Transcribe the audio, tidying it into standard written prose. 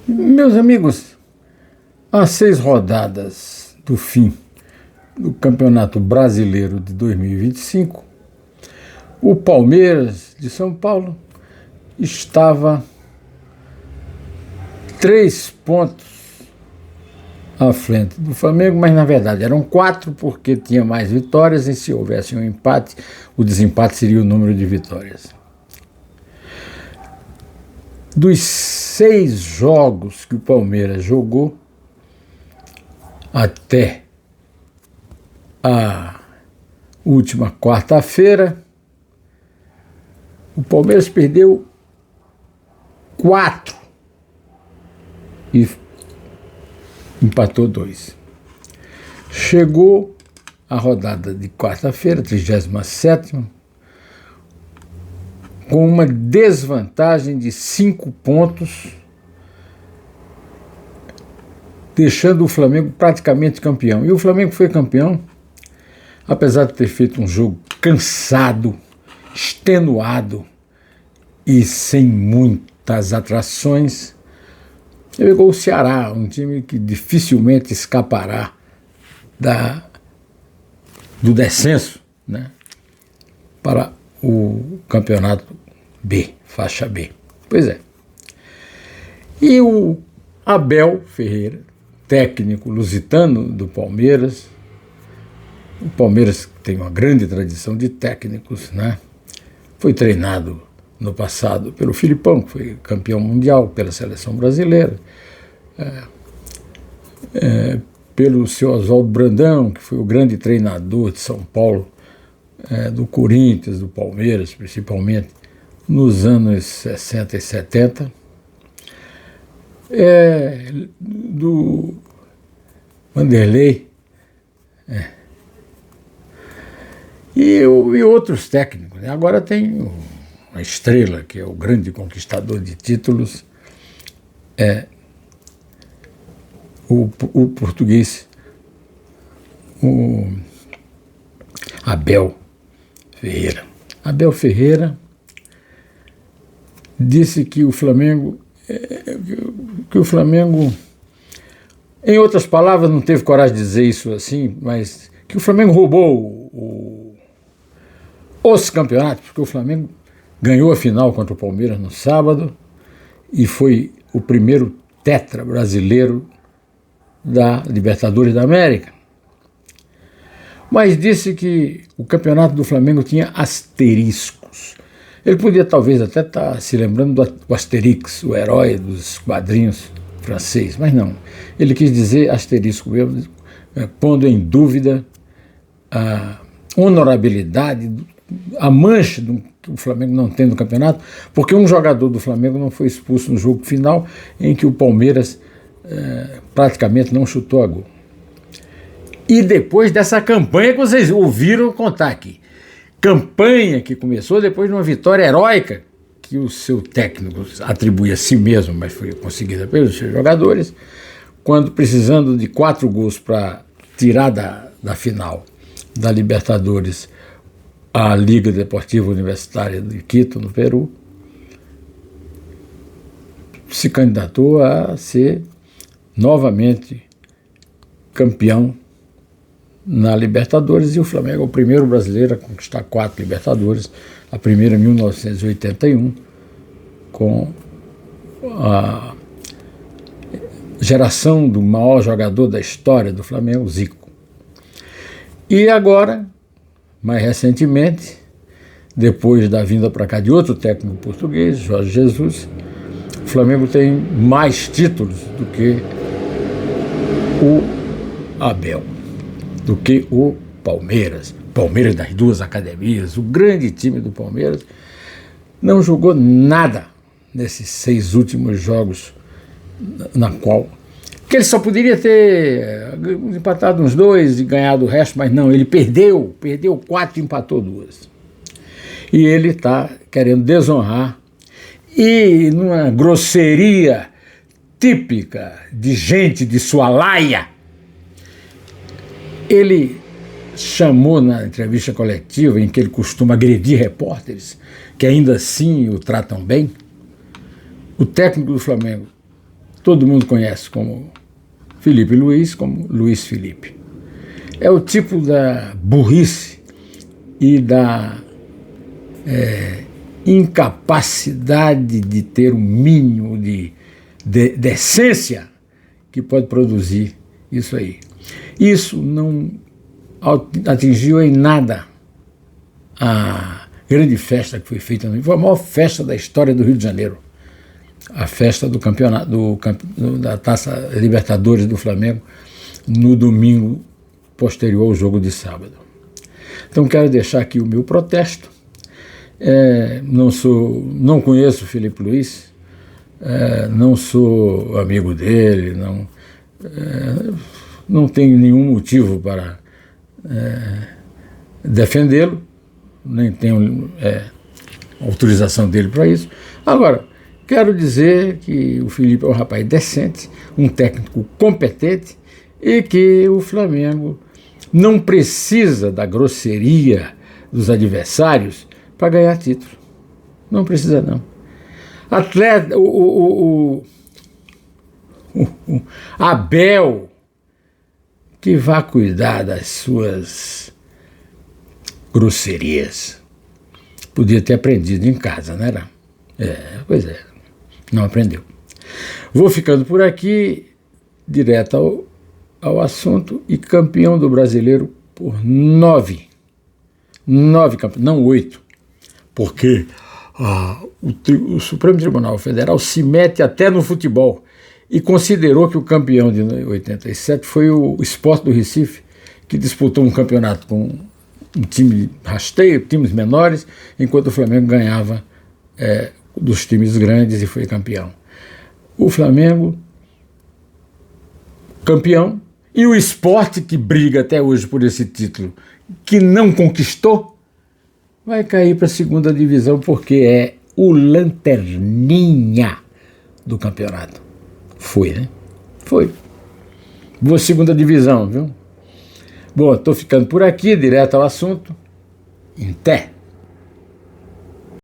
Meus amigos, às 6 rodadas do fim do Campeonato Brasileiro de 2025, o Palmeiras de São Paulo estava 3 pontos à frente do Flamengo, mas na verdade eram 4 porque tinha mais vitórias e se houvesse um empate, o desempate seria o número de vitórias. Dos 6 jogos que o Palmeiras jogou até a última quarta-feira, o Palmeiras perdeu 4 e empatou 2. Chegou a rodada de quarta-feira, 37ª, com uma desvantagem de 5 pontos, deixando o Flamengo praticamente campeão. E o Flamengo foi campeão, apesar de ter feito um jogo cansado, extenuado e sem muitas atrações. Ele pegou o Ceará, um time que dificilmente escapará do descenso, né, para o campeonato B, faixa B. Pois é. E o Abel Ferreira, técnico lusitano do Palmeiras, o Palmeiras tem uma grande tradição de técnicos, né? Foi treinado no passado pelo Filipão, que foi campeão mundial pela seleção brasileira, pelo seu Oswaldo Brandão, que foi o grande treinador de São Paulo, do Corinthians, do Palmeiras, principalmente, nos anos 60 e 70, do Vanderlei, e outros técnicos. Agora tem a Estrela, que é o grande conquistador de títulos, o português, o Abel Ferreira. Abel Ferreira disse que o Flamengo, em outras palavras, não teve coragem de dizer isso assim, mas que o Flamengo roubou os campeonatos, porque o Flamengo ganhou a final contra o Palmeiras no sábado e foi o primeiro tetra brasileiro da Libertadores da América. Mas disse que o campeonato do Flamengo tinha asteriscos. Ele podia talvez até estar se lembrando do Asterix, o herói dos quadrinhos francês, mas não. Ele quis dizer asterisco mesmo, pondo em dúvida a honorabilidade, a mancha que o Flamengo não tem no campeonato, porque um jogador do Flamengo não foi expulso no jogo final, em que o Palmeiras praticamente não chutou a gol. E depois dessa campanha que vocês ouviram contar aqui, campanha que começou depois de uma vitória heróica que o seu técnico atribui a si mesmo, mas foi conseguida pelos seus jogadores, quando precisando de 4 gols para tirar da final da Libertadores a Liga Deportiva Universitária de Quito, no Peru, se candidatou a ser novamente campeão na Libertadores, e o Flamengo é o primeiro brasileiro a conquistar 4 Libertadores, a primeira em 1981, com a geração do maior jogador da história do Flamengo, Zico. E agora, mais recentemente, depois da vinda para cá de outro técnico português, Jorge Jesus, o Flamengo tem mais títulos do que o Abel, do que o Palmeiras das 2 academias. O grande time do Palmeiras não jogou nada nesses 6 últimos jogos, na qual que ele só poderia ter empatado uns 2 e ganhado o resto, mas não, ele perdeu 4 e empatou 2. E ele está querendo desonrar, e numa grosseria típica de gente de sua laia, ele chamou na entrevista coletiva, em que ele costuma agredir repórteres, que ainda assim o tratam bem, o técnico do Flamengo todo mundo conhece como Felipe Luiz, como Luiz Felipe. É o tipo da burrice e da incapacidade de ter um mínimo de decência que pode produzir isso aí. Isso não atingiu em nada a grande festa que foi feita, foi a maior festa da história do Rio de Janeiro, a festa do campeonato, da Taça Libertadores do Flamengo, no domingo posterior ao jogo de sábado. Então quero deixar aqui o meu protesto. Não conheço o Felipe Luiz, não sou amigo dele, não tenho nenhum motivo para defendê-lo, nem tenho autorização dele para isso. Agora, quero dizer que o Felipe é um rapaz decente, um técnico competente e que o Flamengo não precisa da grosseria dos adversários para ganhar título. Não precisa, não. Atleta, Abel, que vá cuidar das suas grosserias. Podia ter aprendido em casa, não era? Pois é, não aprendeu. Vou ficando por aqui, direto ao assunto, e campeão do Brasileiro por 9 campeões, não 8, porque o Supremo Tribunal Federal se mete até no futebol e considerou que o campeão de 87 foi o Sport do Recife, que disputou um campeonato com um time rasteiro, times menores, enquanto o Flamengo ganhava dos times grandes e foi campeão. O Flamengo, campeão, e o Sport, que briga até hoje por esse título, que não conquistou, vai cair para a segunda divisão, porque é o lanterninha do campeonato. Foi, né? Foi. Boa segunda divisão, viu? Bom, estou ficando por aqui, direto ao assunto. Em té.